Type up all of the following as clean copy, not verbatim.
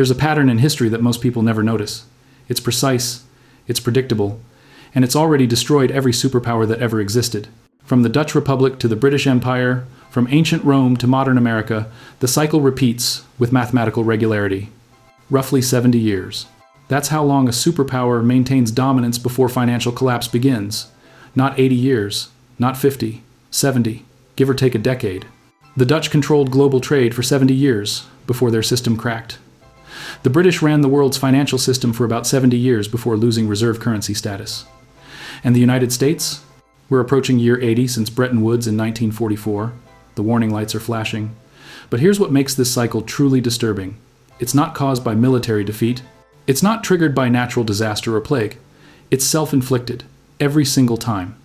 There's a pattern in history that most people never notice. It's precise, it's predictable, and it's already destroyed every superpower that ever existed. From the Dutch Republic to the British Empire, from ancient Rome to modern America, the cycle repeats with mathematical regularity. Roughly 70 years. That's how long a superpower maintains dominance before financial collapse begins. Not 80 years, not 50, 70, give or take a decade. The Dutch controlled global trade for 70 years before their system cracked. The British ran the world's financial system for about 70 years before losing reserve currency status. And the United States? We're approaching year 80 since Bretton Woods in 1944. The warning lights are flashing. But here's what makes this cycle truly disturbing. It's not caused by military defeat. It's not triggered by natural disaster or plague. It's self-inflicted, every single time.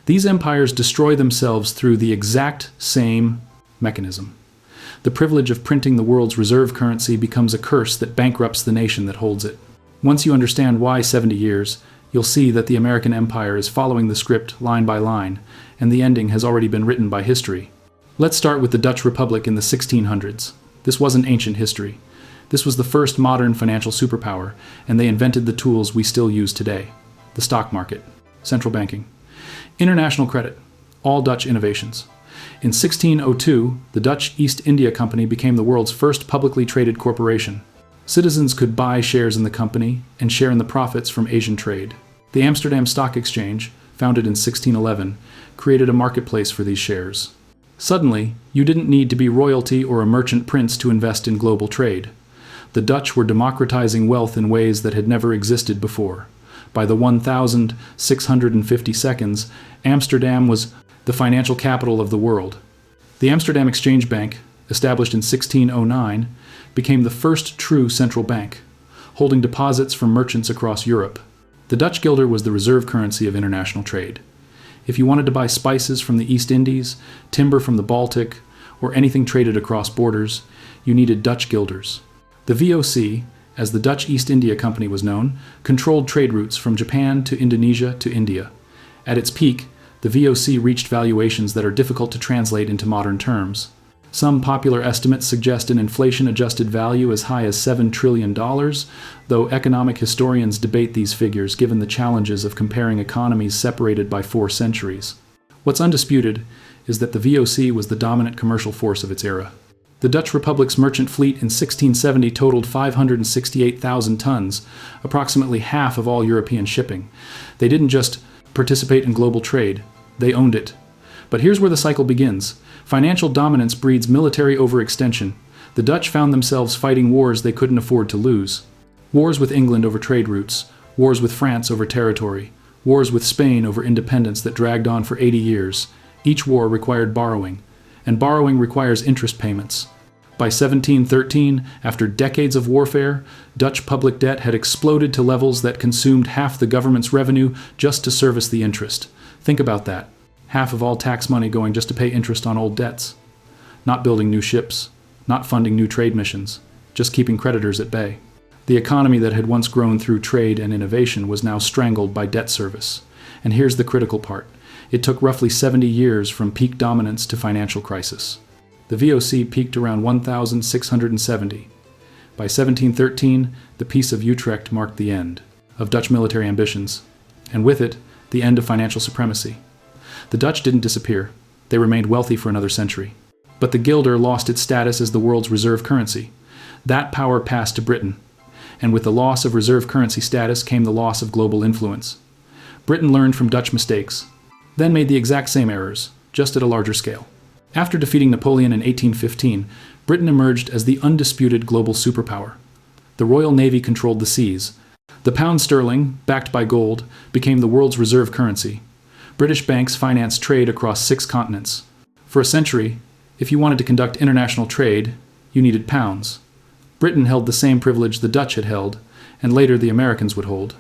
These empires destroy themselves through the exact same mechanism. The privilege of printing the world's reserve currency becomes a curse that bankrupts the nation that holds it. Once you understand why 70 years, you'll see that the American empire is following the script line by line, and the ending has already been written by history. Let's start with the Dutch Republic in the 1600s. This wasn't ancient history. This was the first modern financial superpower, and they invented the tools we still use today. The stock market, central banking, international credit, all Dutch innovations. In 1602, the Dutch East India Company became the world's first publicly traded corporation. Citizens could buy shares in the company and share in the profits from Asian trade. The Amsterdam Stock Exchange, founded in 1611, created a marketplace for these shares. Suddenly, you didn't need to be royalty or a merchant prince to invest in global trade. The Dutch were democratizing wealth in ways that had never existed before. By the 1650 seconds, Amsterdam was the financial capital of the world. The Amsterdam Exchange Bank, established in 1609, became the first true central bank, holding deposits from merchants across Europe. The Dutch guilder was the reserve currency of international trade. If you wanted to buy spices from the East Indies, timber from the Baltic, or anything traded across borders, you needed Dutch guilders. The VOC, as the Dutch East India Company was known, controlled trade routes from Japan to Indonesia to India. At its peak, the VOC reached valuations that are difficult to translate into modern terms. Some popular estimates suggest an inflation-adjusted value as high as $7 trillion, though economic historians debate these figures given the challenges of comparing economies separated by 4 centuries. What's undisputed is that the VOC was the dominant commercial force of its era. The Dutch Republic's merchant fleet in 1670 totaled 568,000 tons, approximately half of all European shipping. They didn't just participate in global trade, they owned it. But here's where the cycle begins. Financial dominance breeds military overextension. The Dutch found themselves fighting wars they couldn't afford to lose. Wars with England over trade routes, wars with France over territory, wars with Spain over independence that dragged on for 80 years. Each war required borrowing, and borrowing requires interest payments. By 1713, after decades of warfare, Dutch public debt had exploded to levels that consumed half the government's revenue just to service the interest. Think about that. Half of all tax money going just to pay interest on old debts. Not building new ships, not funding new trade missions, just keeping creditors at bay. The economy that had once grown through trade and innovation was now strangled by debt service. And here's the critical part. It took roughly 70 years from peak dominance to financial crisis. The VOC peaked around 1670. By 1713, the Peace of Utrecht marked the end of Dutch military ambitions, and with it, the end of financial supremacy. The Dutch didn't disappear. They remained wealthy for another century. But the guilder lost its status as the world's reserve currency. That power passed to Britain, and with the loss of reserve currency status came the loss of global influence. Britain learned from Dutch mistakes, then made the exact same errors, just at a larger scale. After defeating Napoleon in 1815, Britain emerged as the undisputed global superpower. The Royal Navy controlled the seas. The pound sterling, backed by gold, became the world's reserve currency. British banks financed trade across 6 continents. For a century, if you wanted to conduct international trade, you needed pounds. Britain held the same privilege the Dutch had held, and later the Americans would hold.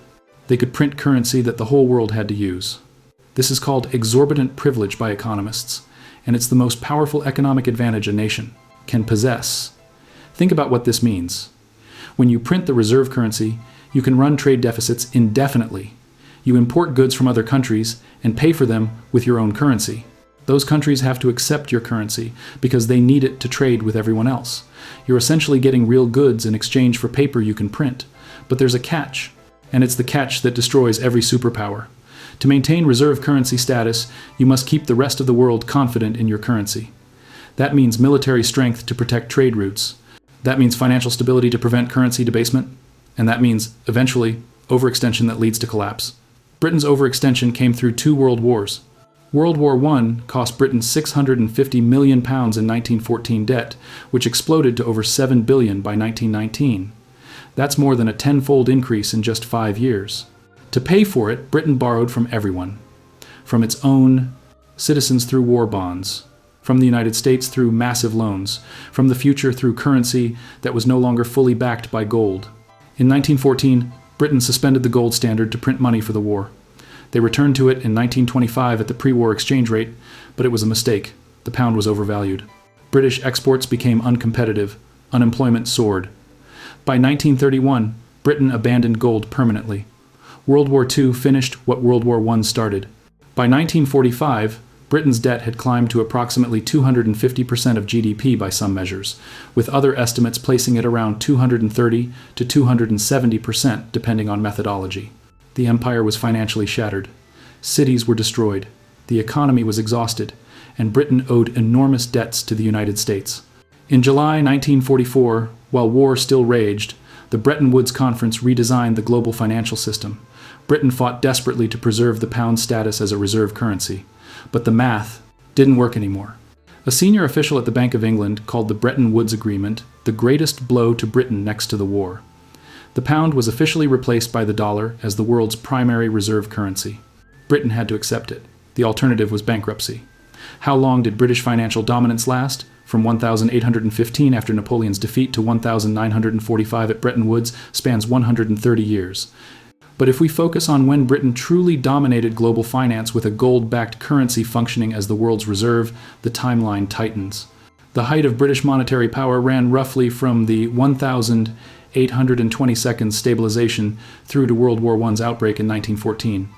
They could print currency that the whole world had to use. This is called exorbitant privilege by economists, and it's the most powerful economic advantage a nation can possess. Think about what this means. When you print the reserve currency, you can run trade deficits indefinitely. You import goods from other countries and pay for them with your own currency. Those countries have to accept your currency because they need it to trade with everyone else. You're essentially getting real goods in exchange for paper you can print. But there's a catch, and it's the catch that destroys every superpower. To maintain reserve currency status, you must keep the rest of the world confident in your currency. That means military strength to protect trade routes. That means financial stability to prevent currency debasement. And that means, eventually, overextension that leads to collapse. Britain's overextension came through 2 world wars. World War I cost Britain £650 million in 1914 debt, which exploded to over £7 billion by 1919. That's more than a 10-fold increase in just 5 years. To pay for it, Britain borrowed from everyone. From its own citizens through war bonds, from the United States through massive loans, from the future through currency that was no longer fully backed by gold. In 1914, Britain suspended the gold standard to print money for the war. They returned to it in 1925 at the pre-war exchange rate, but it was a mistake. The pound was overvalued. British exports became uncompetitive. Unemployment soared. By 1931, Britain abandoned gold permanently. World War II finished what World War I started. By 1945, Britain's debt had climbed to approximately 250% of GDP by some measures, with other estimates placing it around 230 to 270% depending on methodology. The empire was financially shattered. Cities were destroyed. The economy was exhausted, and Britain owed enormous debts to the United States. In July 1944, while war still raged, the Bretton Woods Conference redesigned the global financial system. Britain fought desperately to preserve the pound's status as a reserve currency. But the math didn't work anymore. A senior official at the Bank of England called the Bretton Woods Agreement the greatest blow to Britain next to the war. The pound was officially replaced by the dollar as the world's primary reserve currency. Britain had to accept it. The alternative was bankruptcy. How long did British financial dominance last? From 1815 after Napoleon's defeat to 1945 at Bretton Woods spans 130 years. But if we focus on when Britain truly dominated global finance with a gold-backed currency functioning as the world's reserve, the timeline tightens. The height of British monetary power ran roughly from the 1822nd stabilization through to World War I's outbreak in 1914.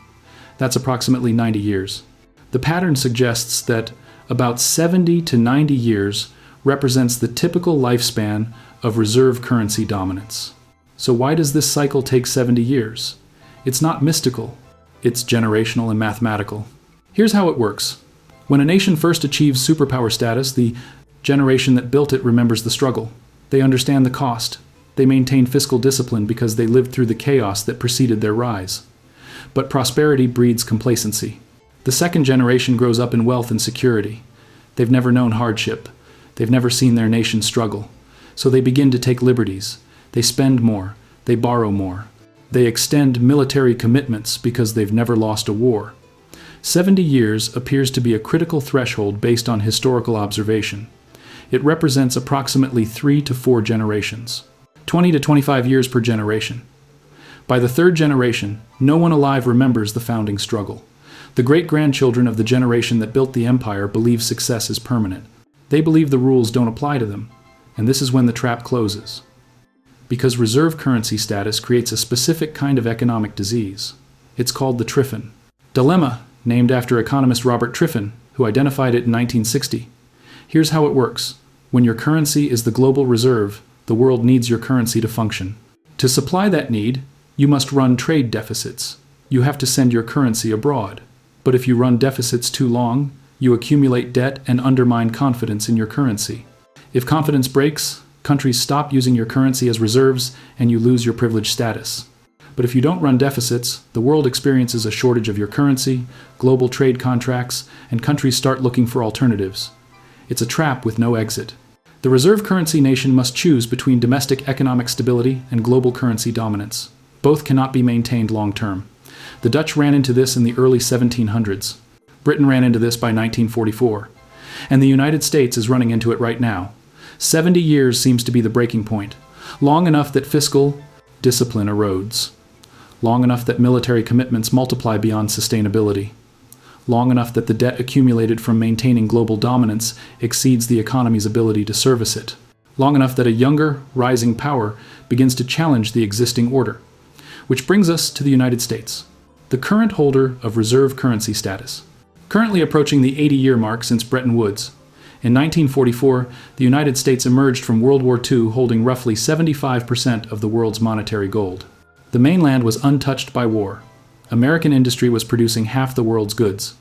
That's approximately 90 years. The pattern suggests that about 70 to 90 years represents the typical lifespan of reserve currency dominance. So why does this cycle take 70 years? It's not mystical. It's generational and mathematical. Here's how it works. When a nation first achieves superpower status, the generation that built it remembers the struggle. They understand the cost. They maintain fiscal discipline because they lived through the chaos that preceded their rise. But prosperity breeds complacency. The second generation grows up in wealth and security. They've never known hardship. They've never seen their nation struggle. So they begin to take liberties. They spend more. They borrow more. They extend military commitments because they've never lost a war. 70 years appears to be a critical threshold based on historical observation. It represents approximately 3 to 4 generations. 20 to 25 years per generation. By the third generation, no one alive remembers the founding struggle. The great-grandchildren of the generation that built the empire believe success is permanent. They believe the rules don't apply to them, and this is when the trap closes. Because reserve currency status creates a specific kind of economic disease. It's called the Triffin dilemma, named after economist Robert Triffin, who identified it in 1960. Here's how it works. When your currency is the global reserve, the world needs your currency to function. To supply that need, you must run trade deficits. You have to send your currency abroad. But if you run deficits too long, you accumulate debt and undermine confidence in your currency. If confidence breaks, countries stop using your currency as reserves and you lose your privileged status. But if you don't run deficits, the world experiences a shortage of your currency, global trade contracts, and countries start looking for alternatives. It's a trap with no exit. The reserve currency nation must choose between domestic economic stability and global currency dominance. Both cannot be maintained long term. The Dutch ran into this in the early 1700s. Britain ran into this by 1944. And the United States is running into it right now. 70 years seems to be the breaking point, long enough that fiscal discipline erodes, long enough that military commitments multiply beyond sustainability, long enough that the debt accumulated from maintaining global dominance exceeds the economy's ability to service it, long enough that a younger, rising power begins to challenge the existing order. Which brings us to the United States, the current holder of reserve currency status. currently approaching the 80-year mark since Bretton Woods. In 1944, the United States emerged from World War II holding roughly 75% of the world's monetary gold. The mainland was untouched by war. American industry was producing half the world's goods.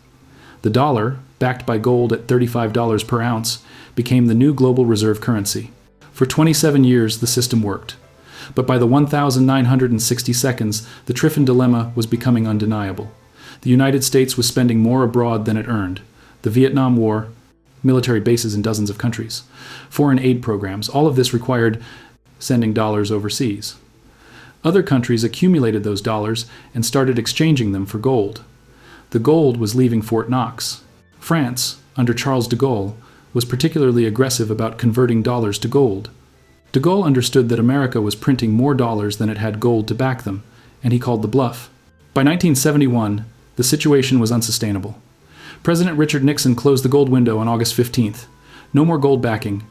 The dollar, backed by gold at $35 per ounce, became the new global reserve currency. For 27 years, the system worked. But by the 1960s, the Triffin dilemma was becoming undeniable. The United States was spending more abroad than it earned. The Vietnam War, military bases in dozens of countries, foreign aid programs, all of this required sending dollars overseas. Other countries accumulated those dollars and started exchanging them for gold. The gold was leaving Fort Knox. France, under Charles de Gaulle, was particularly aggressive about converting dollars to gold. De Gaulle understood that America was printing more dollars than it had gold to back them, and he called the bluff. By 1971, the situation was unsustainable. President Richard Nixon closed the gold window on August 15th. No more gold backing.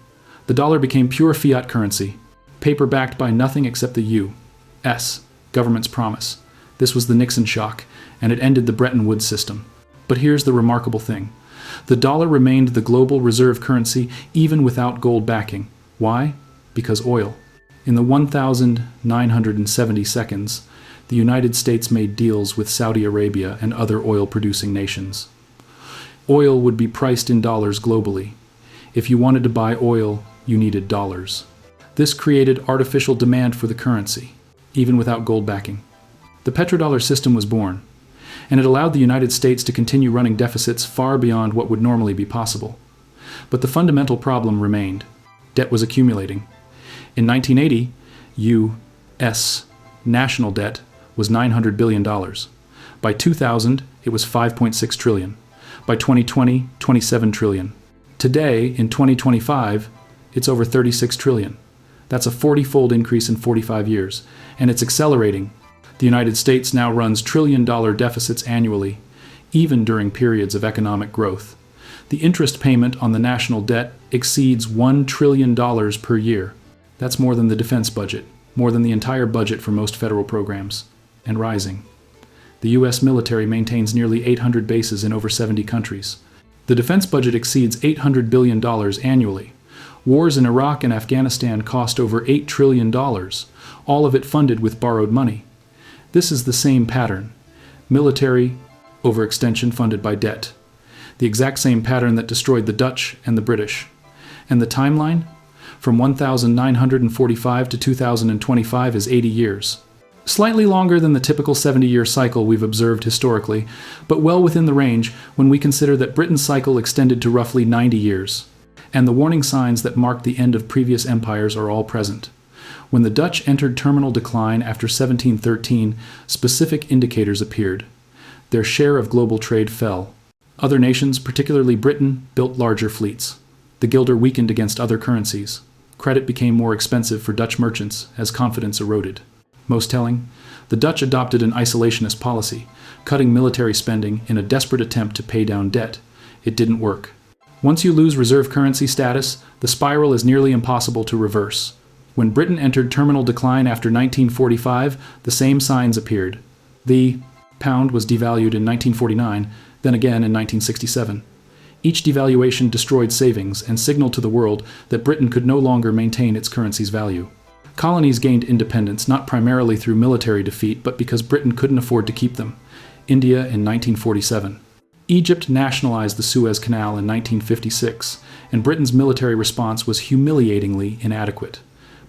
The dollar became pure fiat currency, paper backed by nothing except the U.S. government's promise. This was the Nixon shock, and it ended the Bretton Woods system. But here's the remarkable thing. The dollar remained the global reserve currency even without gold backing. Why? Because oil. In the 1970 seconds, the United States made deals with Saudi Arabia and other oil-producing nations. Oil would be priced in dollars globally. If you wanted to buy oil, you needed dollars. This created artificial demand for the currency, even without gold backing. The petrodollar system was born, and it allowed the United States to continue running deficits far beyond what would normally be possible. But the fundamental problem remained. Debt was accumulating. In 1980, U.S. national debt was $900 billion. By 2000, it was $5.6 trillion. By 2020, $27 trillion. Today, in 2025, it's over $36 trillion. That's a 40-fold increase in 45 years, and it's accelerating. The United States now runs trillion-dollar deficits annually, even during periods of economic growth. The interest payment on the national debt exceeds $1 trillion per year. That's more than the defense budget, more than the entire budget for most federal programs, and rising. The U.S. military maintains nearly 800 bases in over 70 countries. The defense budget exceeds $800 billion annually. Wars in Iraq and Afghanistan cost over $8 trillion, all of it funded with borrowed money. This is the same pattern. Military overextension funded by debt. The exact same pattern that destroyed the Dutch and the British. And the timeline? From 1945 to 2025 is 80 years. Slightly longer than the typical 70-year cycle we've observed historically, but well within the range when we consider that Britain's cycle extended to roughly 90 years. And the warning signs that marked the end of previous empires are all present. When the Dutch entered terminal decline after 1713, specific indicators appeared. Their share of global trade fell. Other nations, particularly Britain, built larger fleets. The guilder weakened against other currencies. Credit became more expensive for Dutch merchants as confidence eroded. Most telling, the Dutch adopted an isolationist policy, cutting military spending in a desperate attempt to pay down debt. It didn't work. Once you lose reserve currency status, the spiral is nearly impossible to reverse. When Britain entered terminal decline after 1945, the same signs appeared. The pound was devalued in 1949, then again in 1967. Each devaluation destroyed savings and signaled to the world that Britain could no longer maintain its currency's value. Colonies gained independence not primarily through military defeat, but because Britain couldn't afford to keep them. India in 1947. Egypt nationalized the Suez Canal in 1956, and Britain's military response was humiliatingly inadequate.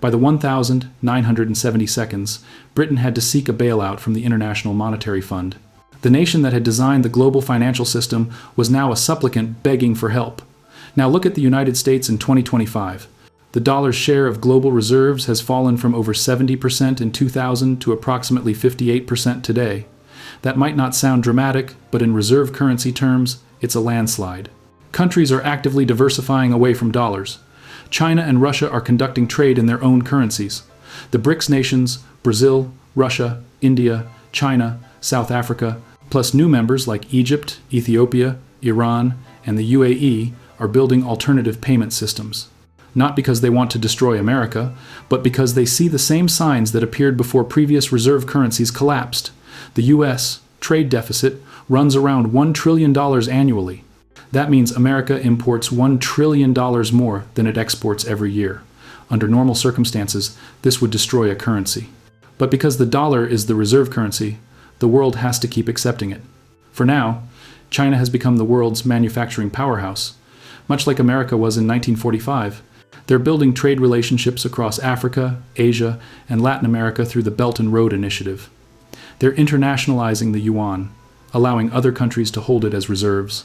By the 1970 seconds, Britain had to seek a bailout from the International Monetary Fund. The nation that had designed the global financial system was now a supplicant begging for help. Now look at the United States in 2025. The dollar's share of global reserves has fallen from over 70% in 2000 to approximately 58% today. That might not sound dramatic, but in reserve currency terms, it's a landslide. Countries are actively diversifying away from dollars. China and Russia are conducting trade in their own currencies. The BRICS nations, Brazil, Russia, India, China, South Africa, plus new members like Egypt, Ethiopia, Iran, and the UAE are building alternative payment systems. Not because they want to destroy America, but because they see the same signs that appeared before previous reserve currencies collapsed. The U.S. trade deficit runs around $1 trillion annually. That means America imports $1 trillion more than it exports every year. Under normal circumstances, this would destroy a currency. But because the dollar is the reserve currency, the world has to keep accepting it. For now, China has become the world's manufacturing powerhouse. Much like America was in 1945, they're building trade relationships across Africa, Asia, and Latin America through the Belt and Road Initiative. They're internationalizing the yuan, allowing other countries to hold it as reserves.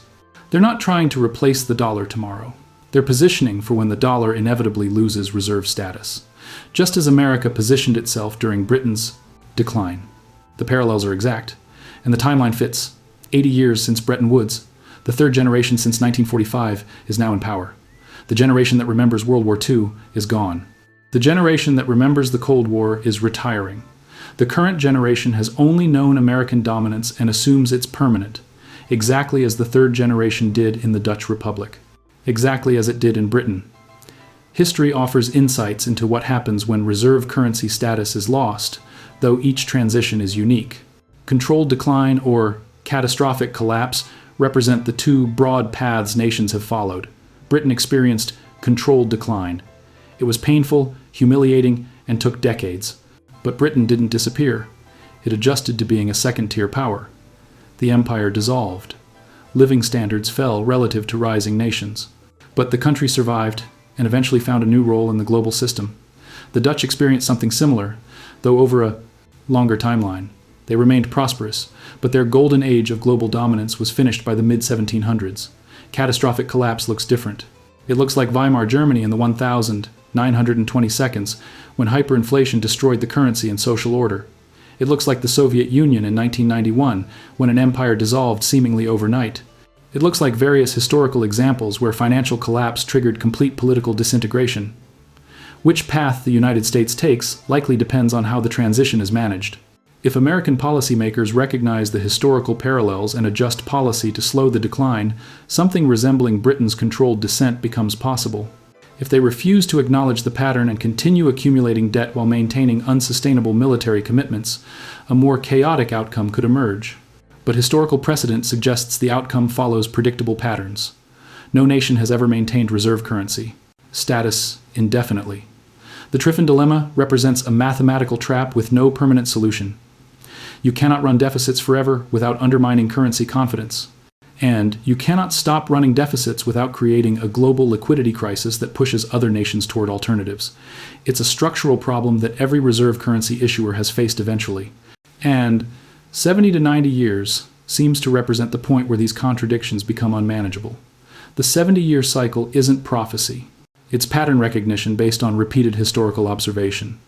They're not trying to replace the dollar tomorrow. They're positioning for when the dollar inevitably loses reserve status, just as America positioned itself during Britain's decline. The parallels are exact, and the timeline fits. 80 years since Bretton Woods, the third generation since 1945 is now in power. The generation that remembers World War II is gone. The generation that remembers the Cold War is retiring. The current generation has only known American dominance and assumes it's permanent, exactly as the third generation did in the Dutch Republic, exactly as it did in Britain. History offers insights into what happens when reserve currency status is lost, though each transition is unique. Controlled decline or catastrophic collapse represent the two broad paths nations have followed. Britain experienced controlled decline. It was painful, humiliating, and took decades. But Britain didn't disappear. It adjusted to being a second-tier power. The empire dissolved. Living standards fell relative to rising nations. But the country survived and eventually found a new role in the global system. The Dutch experienced something similar, though over a longer timeline. They remained prosperous, but their golden age of global dominance was finished by the mid-1700s. Catastrophic collapse looks different. It looks like Weimar Germany in the 1922 when hyperinflation destroyed the currency and social order. It looks like the Soviet Union in 1991 when an empire dissolved seemingly overnight. It looks like various historical examples where financial collapse triggered complete political disintegration. Which path the United States takes likely depends on how the transition is managed. If American policymakers recognize the historical parallels and adjust policy to slow the decline, something resembling Britain's controlled descent becomes possible. If they refuse to acknowledge the pattern and continue accumulating debt while maintaining unsustainable military commitments, a more chaotic outcome could emerge. But historical precedent suggests the outcome follows predictable patterns. No nation has ever maintained reserve currency status indefinitely. The Triffin dilemma represents a mathematical trap with no permanent solution. You cannot run deficits forever without undermining currency confidence. And you cannot stop running deficits without creating a global liquidity crisis that pushes other nations toward alternatives. It's a structural problem that every reserve currency issuer has faced eventually. And 70 to 90 years seems to represent the point where these contradictions become unmanageable. The 70-year cycle isn't prophecy. It's pattern recognition based on repeated historical observation.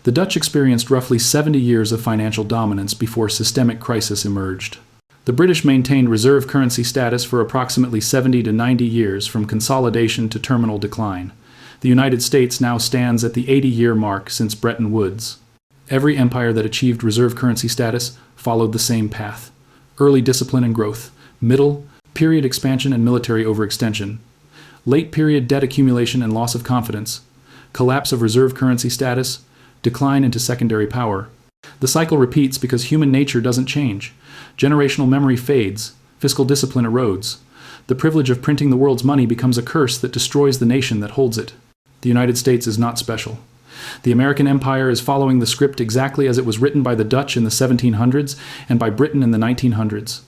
The Dutch experienced roughly 70 years of financial dominance before systemic crisis emerged. The British maintained reserve currency status for approximately 70 to 90 years from consolidation to terminal decline. The United States now stands at the 80-year mark since Bretton Woods. Every empire that achieved reserve currency status followed the same path: early discipline and growth, middle period expansion and military overextension, late period debt accumulation and loss of confidence, collapse of reserve currency status, decline into secondary power. The cycle repeats because human nature doesn't change. Generational memory fades, fiscal discipline erodes. The privilege of printing the world's money becomes a curse that destroys the nation that holds it. The United States is not special. The American empire is following the script exactly as it was written by the Dutch in the 1700s and by Britain in the 1900s.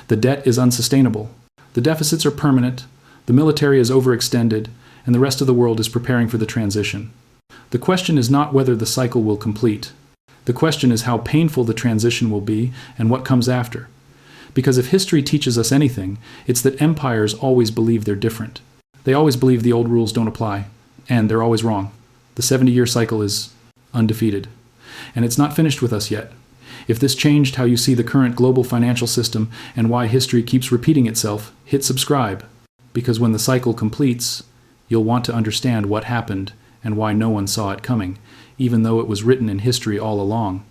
The debt is unsustainable. The deficits are permanent. The military is overextended, and the rest of the world is preparing for the transition. The question is not whether the cycle will complete. The question is how painful the transition will be and what comes after. Because if history teaches us anything, it's that empires always believe they're different. They always believe the old rules don't apply, and they're always wrong. The 70-year cycle is undefeated. And it's not finished with us yet. If this changed how you see the current global financial system and why history keeps repeating itself, hit subscribe. Because when the cycle completes, you'll want to understand what happened and why no one saw it coming, even though it was written in history all along.